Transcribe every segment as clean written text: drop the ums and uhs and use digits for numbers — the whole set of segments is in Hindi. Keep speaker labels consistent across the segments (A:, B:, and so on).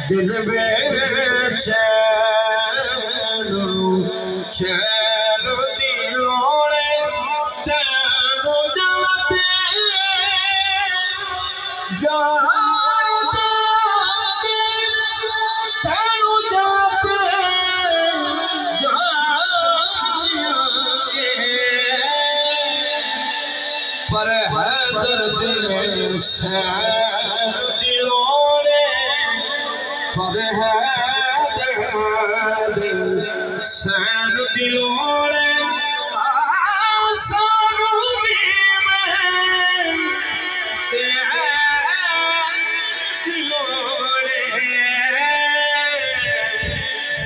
A: दिल बेचैन चैन दिलोड़े तेरो जाते जाते तेरो जाते जाते पर है दर्द सैन दिलोड़े पर है दर्द सैन दिलोड़े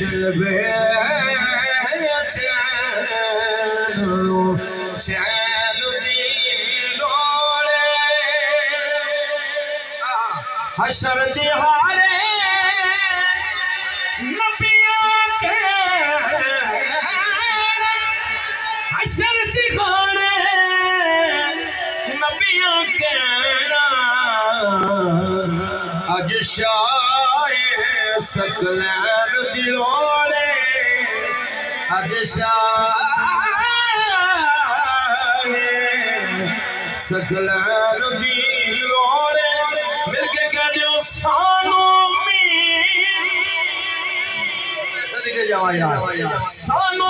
A: दिल बेचैन चैन दिलोड़े हशर दिहारे नबियों के हशर दिहारे नबियों के आज शाये सकलैन दिलोड़े आज शाये सकलैन दिलोड़े मिलके कह दियो सानू मी सदके जावा यार सानू